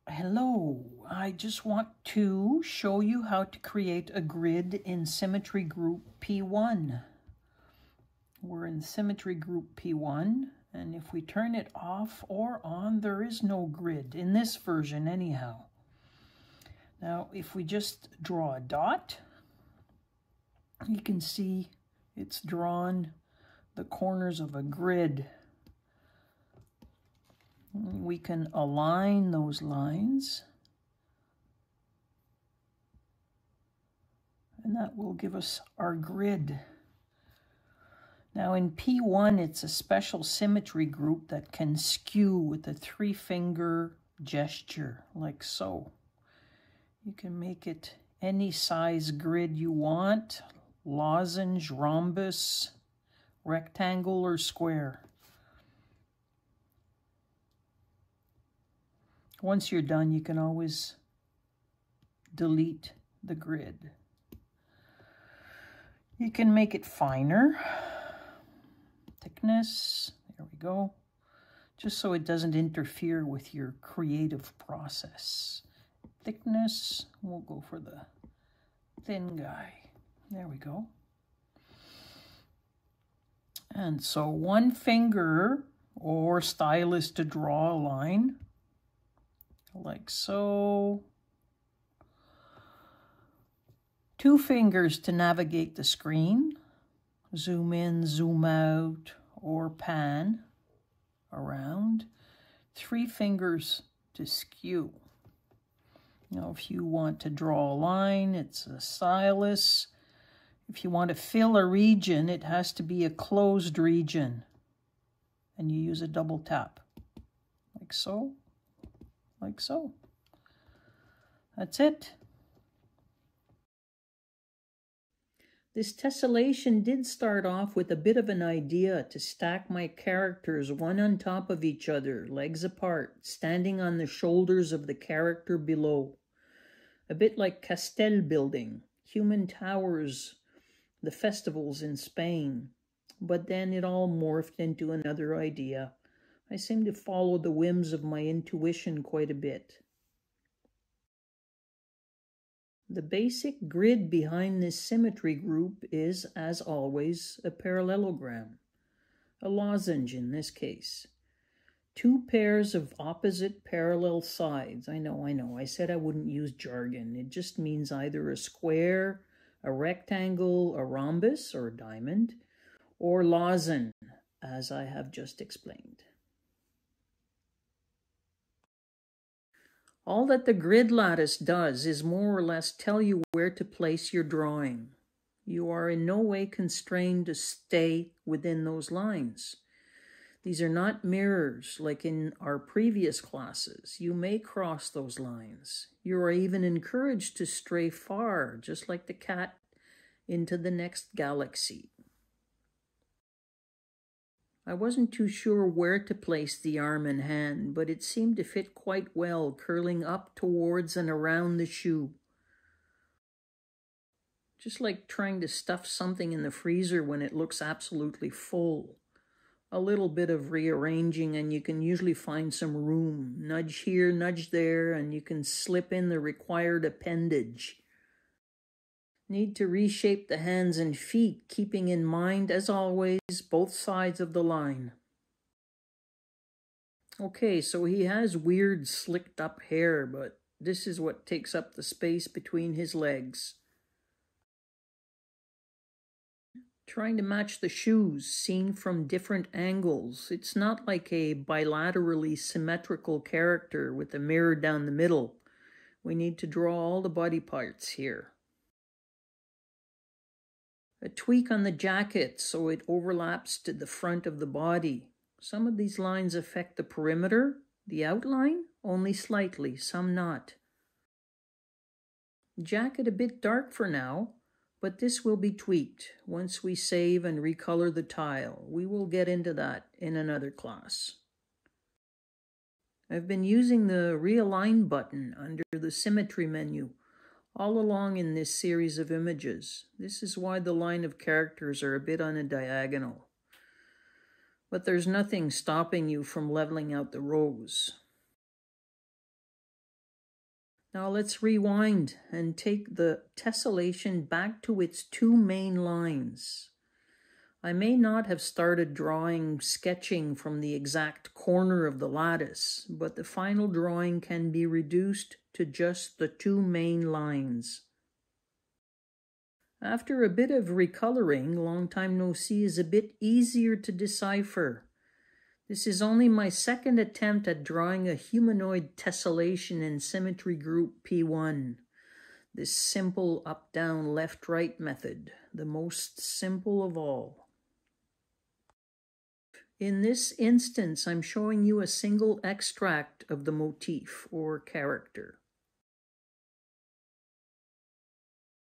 Hello, I just want to show you how to create a grid in Symmetry Group P1. We're in Symmetry Group P1, and if we turn it off or on, there is no grid, in this version anyhow. Now, if we just draw a dot, you can see it's drawn the corners of a grid. We can align those lines, and that will give us our grid. Now in P1, it's a special symmetry group that can skew with a 3-finger gesture, like so. You can make it any size grid you want, lozenge, rhombus, rectangle, or square. Once you're done, you can always delete the grid. You can make it finer. Thickness, there we go. Just so it doesn't interfere with your creative process. Thickness, we'll go for the thin guy. There we go. And so 1 finger or stylus to draw a line, like so. 2 fingers to navigate the screen, zoom in, zoom out, or pan around. 3 fingers to skew. Now, if you want to draw a line, it's a stylus. If you want to fill a region, it has to be a closed region. And you use a double tap, like so. Like so. That's it. This tessellation did start off with a bit of an idea to stack my characters one on top of each other, legs apart, standing on the shoulders of the character below. A bit like Castel building, human towers, the festivals in Spain. But then it all morphed into another idea. I seem to follow the whims of my intuition quite a bit. The basic grid behind this symmetry group is, as always, a parallelogram, a lozenge in this case. 2 pairs of opposite parallel sides. I know, I said I wouldn't use jargon. It just means either a square, a rectangle, a rhombus or a diamond, or lozenge, as I have just explained. All that the grid lattice does is more or less tell you where to place your drawing. You are in no way constrained to stay within those lines. These are not mirrors like in our previous classes. You may cross those lines. You are even encouraged to stray far, just like the cat, into the next galaxy. I wasn't too sure where to place the arm and hand, but it seemed to fit quite well, curling up towards and around the shoe. Just like trying to stuff something in the freezer when it looks absolutely full. A little bit of rearranging and you can usually find some room. Nudge here, nudge there, and you can slip in the required appendage. Need to reshape the hands and feet, keeping in mind, as always, both sides of the line. Okay, so he has weird slicked up hair, but this is what takes up the space between his legs. Trying to match the shoes seen from different angles. It's not like a bilaterally symmetrical character with a mirror down the middle. We need to draw all the body parts here. A tweak on the jacket so it overlaps to the front of the body. Some of these lines affect the perimeter, the outline, only slightly, some not. Jacket a bit dark for now, but this will be tweaked once we save and recolor the tile. We will get into that in another class. I've been using the Realign button under the Symmetry menu all along in this series of images. This is why the line of characters are a bit on a diagonal. But there's nothing stopping you from leveling out the rows. Now let's rewind and take the tessellation back to its two main lines. I may not have started sketching from the exact corner of the lattice, but the final drawing can be reduced to just the two main lines. After a bit of recoloring, Long Time No See is a bit easier to decipher. This is only my second attempt at drawing a humanoid tessellation in symmetry group P1. This simple up-down left-right method, the most simple of all. In this instance, I'm showing you a single extract of the motif or character.